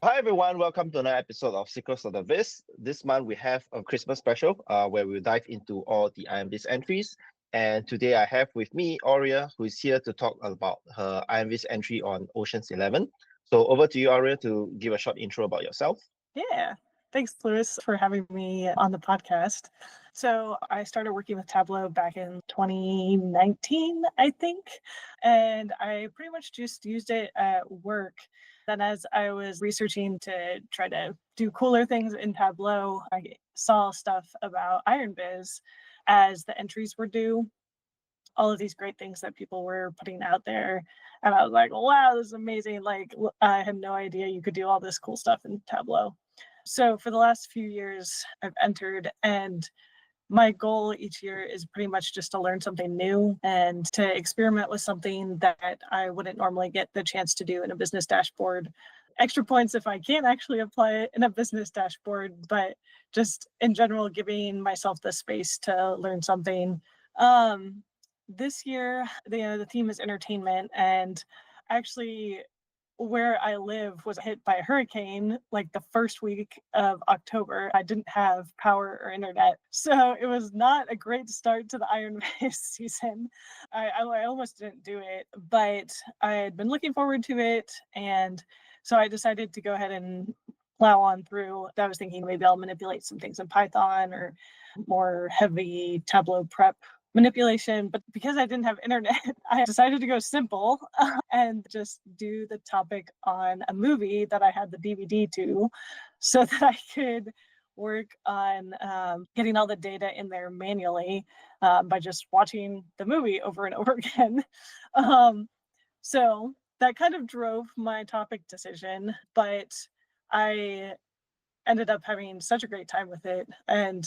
Hi everyone, welcome to another episode of Secrets of the Viz. This month we have a Christmas special where we'll dive into all the IronViz entries. And today I have with me Auria, who is here to talk about her IronViz entry on Ocean's 11. So over to you, Auria, to give a short intro about yourself. Yeah. Thanks, Lewis, for having me on the podcast. So I started working with Tableau back in 2019, I think, and I pretty much just used it at work. Then as I was researching to try to do cooler things in Tableau, I saw stuff about IronViz as the entries were due, all of these great things that people were putting out there. And I was like, wow, this is amazing. Like, I had no idea you could do all this cool stuff in Tableau. So for the last few years, I've entered, and my goal each year is pretty much just to learn something new and to experiment with something that I wouldn't normally get the chance to do in a business dashboard. Extra points if I can't actually apply it in a business dashboard, but just in general, giving myself the space to learn something. This year, the theme is entertainment, and actually where I live was hit by a hurricane like the first week of October. I didn't have power or internet, so it was not a great start to the IronViz season. I almost didn't do it, but I had been looking forward to it, and so I decided to go ahead and plow on through. I was thinking maybe I'll manipulate some things in Python or more heavy Tableau prep manipulation, but because I didn't have internet, I decided to go simple and just do the topic on a movie that I had the DVD to, so that I could work on getting all the data in there manually by just watching the movie over and over again. So that kind of drove my topic decision, but I ended up having such a great time with it. And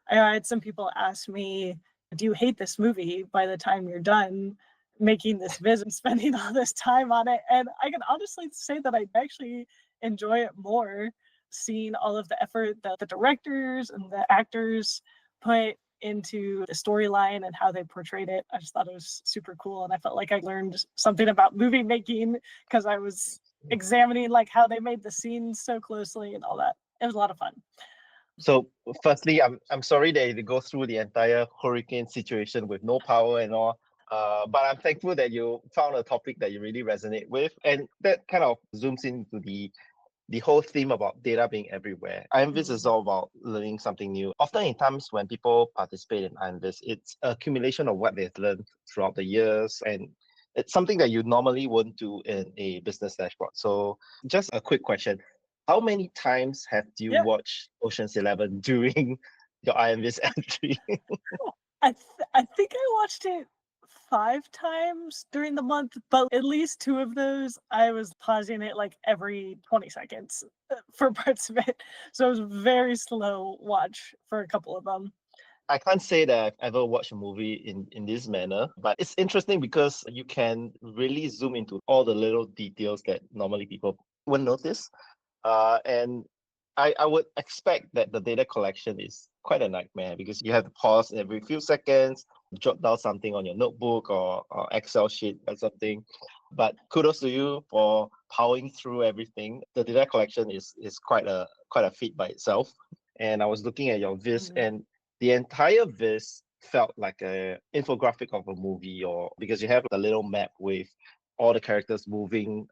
I had some people ask me, do you hate this movie by the time you're done making this viz and spending all this time on it? And I can honestly say that I actually enjoy it more, seeing all of the effort that the directors and the actors put into the storyline and how they portrayed it. I just thought it was super cool, and I felt like I learned something about movie making because I was examining like how they made the scenes so closely and all that. It was a lot of fun. So firstly, I'm sorry that you had to go through the entire hurricane situation with no power and all. But I'm thankful that you found a topic that you really resonate with. And that kind of zooms into the whole theme about data being everywhere. IronViz is all about learning something new. Often in times when people participate in IronViz, it's accumulation of what they've learned throughout the years, and it's something that you normally wouldn't do in a business dashboard. So just a quick question. How many times have you watched Ocean's 11 during your IronViz entry? I think I watched it 5 times during the month, but at least 2 of those I was pausing it like every 20 seconds for parts of it. So it was a very slow watch for a couple of them. I can't say that I've ever watched a movie in this manner, but it's interesting because you can really zoom into all the little details that normally people wouldn't notice. And I would expect that the data collection is quite a nightmare because you have to pause every few seconds, jot down something on your notebook or Excel sheet or something. But kudos to you for powering through everything. The data collection is quite a feat by itself. And I was looking at your Viz, and the entire Viz felt like a infographic of a movie, or because you have a little map with all the characters moving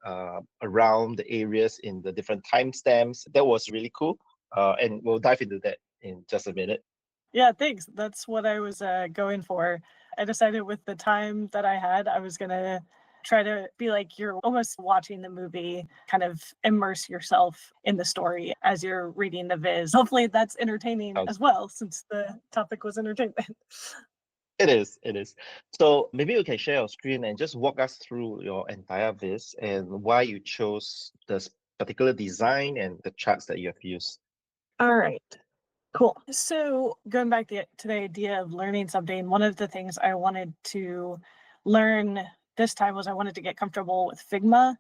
around the areas in the different timestamps. That was really cool. And we'll dive into that in just a minute. Yeah, thanks. That's what I was going for. I decided with the time that I had, I was going to try to be like you're almost watching the movie, kind of immerse yourself in the story as you're reading the viz. Hopefully that's entertaining as well, since the topic was entertainment. It is. So maybe you can share your screen and just walk us through your entire Viz and why you chose this particular design and the charts that you have used. All right. Cool. So going back to the idea of learning something, one of the things I wanted to learn this time was I wanted to get comfortable with Figma.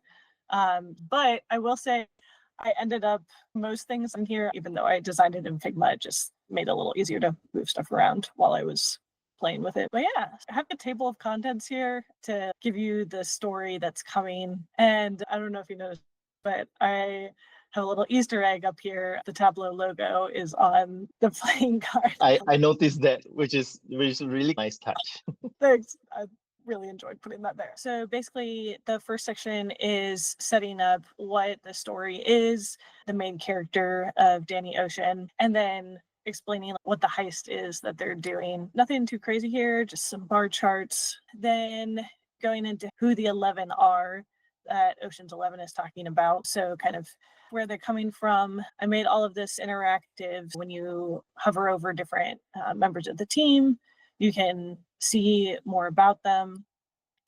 But I will say I ended up most things in here, even though I designed it in Figma, it just made it a little easier to move stuff around while I was playing with it. But yeah, I have a table of contents here to give you the story that's coming. And I don't know if you noticed, but I have a little Easter egg up here. The Tableau logo is on the playing card. I noticed that, which is a really nice touch. Thanks. I really enjoyed putting that there. So basically, the first section is setting up what the story is, the main character of Danny Ocean, and then explaining what the heist is that they're doing. Nothing too crazy here, just some bar charts. Then going into who the 11 are that Ocean's 11 is talking about. So kind of where they're coming from. I made all of this interactive. When you hover over different members of the team, you can see more about them.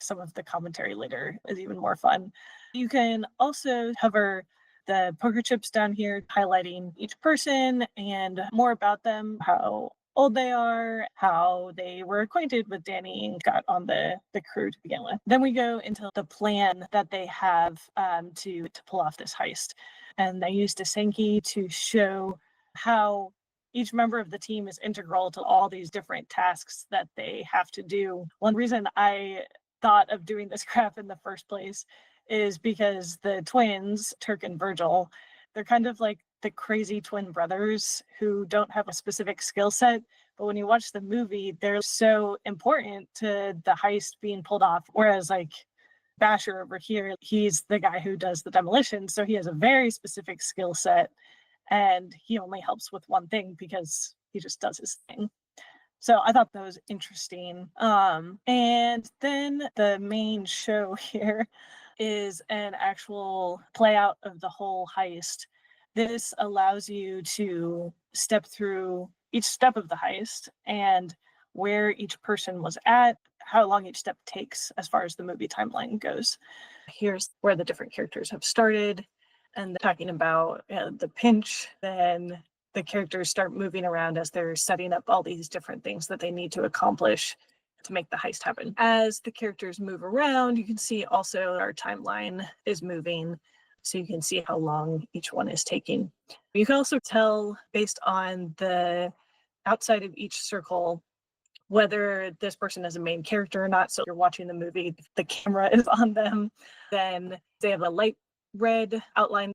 Some of the commentary later is even more fun. You can also hover the poker chips down here, highlighting each person and more about them, how old they are, how they were acquainted with Danny and got on the crew to begin with. Then we go into the plan that they have to pull off this heist. And I used a Sankey to show how each member of the team is integral to all these different tasks that they have to do. One reason I thought of doing this graph in the first place is because the twins, Turk and Virgil, they're kind of like the crazy twin brothers who don't have a specific skill set, but when you watch the movie, they're so important to the heist being pulled off. Whereas like Basher over here, he's the guy who does the demolition, so he has a very specific skill set, and he only helps with one thing because he just does his thing. So I thought that was interesting. And then the main show here is an actual play out of the whole heist. This allows you to step through each step of the heist and where each person was at, how long each step takes as far as the movie timeline goes. Here's where the different characters have started, and talking about the pinch. Then the characters start moving around as they're setting up all these different things that they need to accomplish to make the heist happen. As the characters move around, you can see also our timeline is moving, so you can see how long each one is taking. You can also tell based on the outside of each circle whether this person is a main character or not. So you're watching the movie, the camera is on them, then they have a light red outline.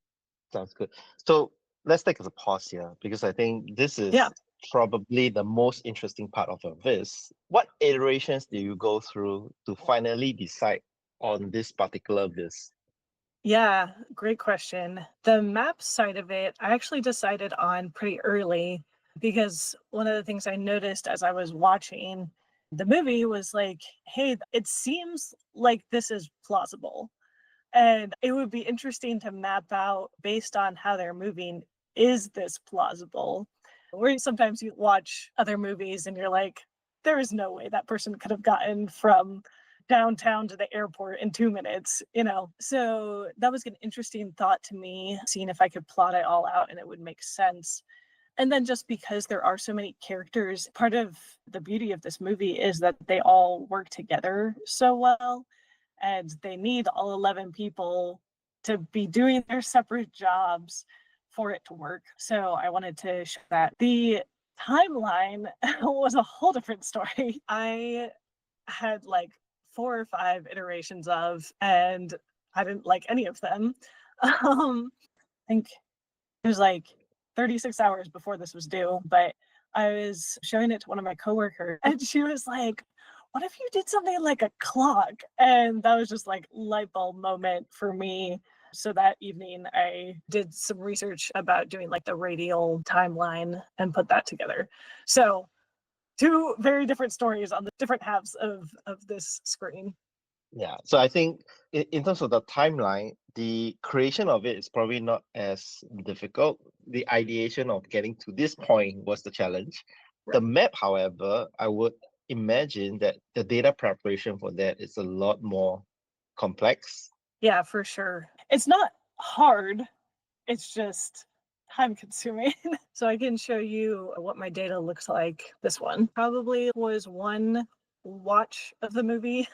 Sounds good. So let's take a pause here, because I think this is probably the most interesting part of your viz. What iterations do you go through to finally decide on this particular viz? Yeah, great question. The map side of it, I actually decided on pretty early, because one of the things I noticed as I was watching the movie was like, hey, it seems like this is plausible. And it would be interesting to map out based on how they're moving, is this plausible? Or sometimes you watch other movies and you're like, there is no way that person could have gotten from downtown to the airport in 2 minutes, you know? So that was an interesting thought to me, seeing if I could plot it all out and it would make sense. And then just because there are so many characters, part of the beauty of this movie is that they all work together so well, and they need all 11 people to be doing their separate jobs for it to work. So I wanted to show that. The timeline was a whole different story. I had like 4 or 5 iterations of, and I didn't like any of them. I think it was like 36 hours before this was due, but I was showing it to one of my coworkers, and she was like, what if you did something like a clock? And that was just like light bulb moment for me. So that evening I did some research about doing like the radial timeline and put that together. So 2 very different stories on the different halves of this screen. Yeah, so I think in terms of the timeline, the creation of it is probably not as difficult. The ideation of getting to this point was the challenge. Right. The map, however, I would imagine that the data preparation for that is a lot more complex. Yeah, for sure. It's not hard, it's just time consuming. So I can show you what my data looks like. This one probably was 1 watch of the movie.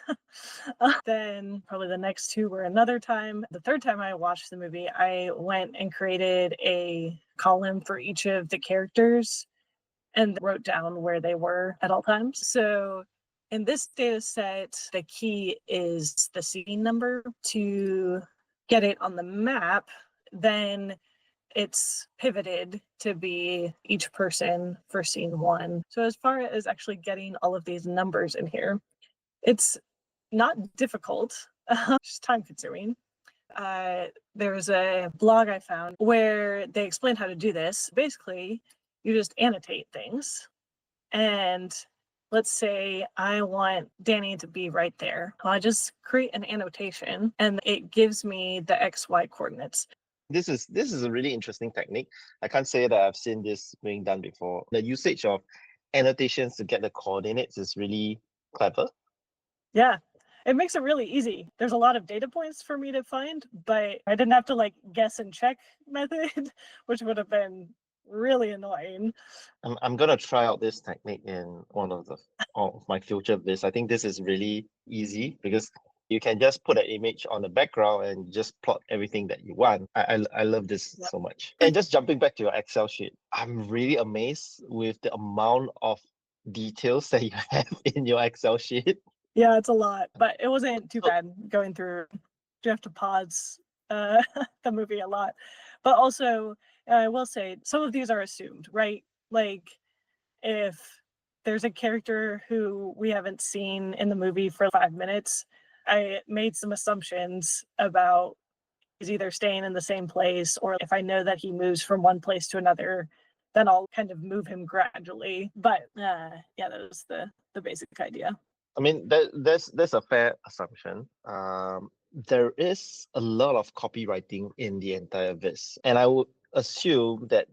Then probably the next 2 were another time. The 3rd time I watched the movie, I went and created a column for each of the characters and wrote down where they were at all times. So in this data set, the key is the scene number. To get it on the map, then it's pivoted to be each person for scene one. So as far as actually getting all of these numbers in here, it's not difficult, just time consuming. There's a blog I found where they explain how to do this. Basically, you just annotate things. And let's say I want Danny to be right there. I just create an annotation and it gives me the XY coordinates. This is a really interesting technique. I can't say that I've seen this being done before. The usage of annotations to get the coordinates is really clever. Yeah, it makes it really easy. There's a lot of data points for me to find, but I didn't have to like guess and check method, which would have been really annoying. I'm gonna try out this technique in one of my future viz. I think this is really easy because you can just put an image on the background and just plot everything that you want. I love this so much. And just jumping back to your Excel sheet, I'm really amazed with the amount of details that you have in your Excel sheet. Yeah, it's a lot, but it wasn't too bad going through. You have to pause the movie a lot. But also, I will say, some of these are assumed, right? Like, if there's a character who we haven't seen in the movie for 5 minutes, I made some assumptions about he's either staying in the same place, or if I know that he moves from one place to another, then I'll kind of move him gradually. But yeah, that was the basic idea. I mean, that's a fair assumption. There is a lot of copywriting in the entire viz, and I would assume that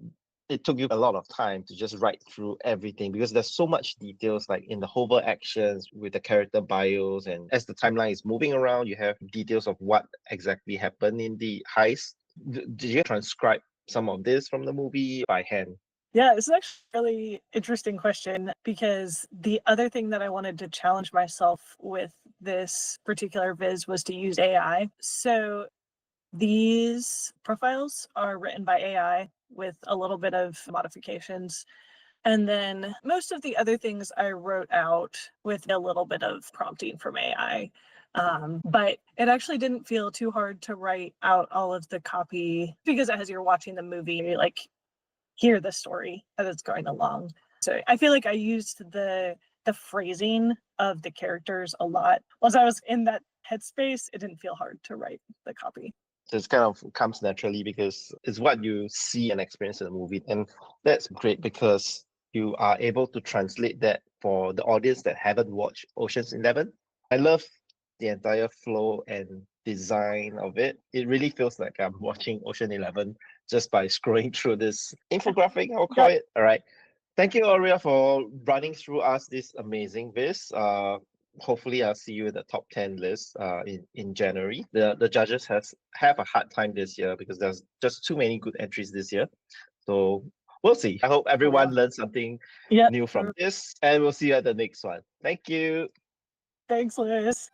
it took you a lot of time to just write through everything because there's so much details like in the hover actions with the character bios, and as the timeline is moving around, you have details of what exactly happened in the heist. Did you transcribe some of this from the movie by hand? Yeah, it's actually a really interesting question because the other thing that I wanted to challenge myself with this particular viz was to use AI. So these profiles are written by AI with a little bit of modifications. And then most of the other things I wrote out with a little bit of prompting from AI. But it actually didn't feel too hard to write out all of the copy because as you're watching the movie, you like hear the story as it's going along. So I feel like I used the phrasing of the characters a lot. Once I was in that headspace, it didn't feel hard to write the copy. So it's kind of comes naturally because it's what you see and experience in the movie. And that's great because you are able to translate that for the audience that haven't watched Ocean's 11. I love the entire flow and design of it. It really feels like I'm watching Ocean 11 just by scrolling through this infographic, I'll call it. All right. Thank you, Auria, for running through us this amazing viz. Hopefully I'll see you in the top 10 list in January. The judges have a hard time this year because there's just too many good entries this year. So we'll see. I hope everyone learned something new from this, and we'll see you at the next one. Thank you. Thanks, Liz.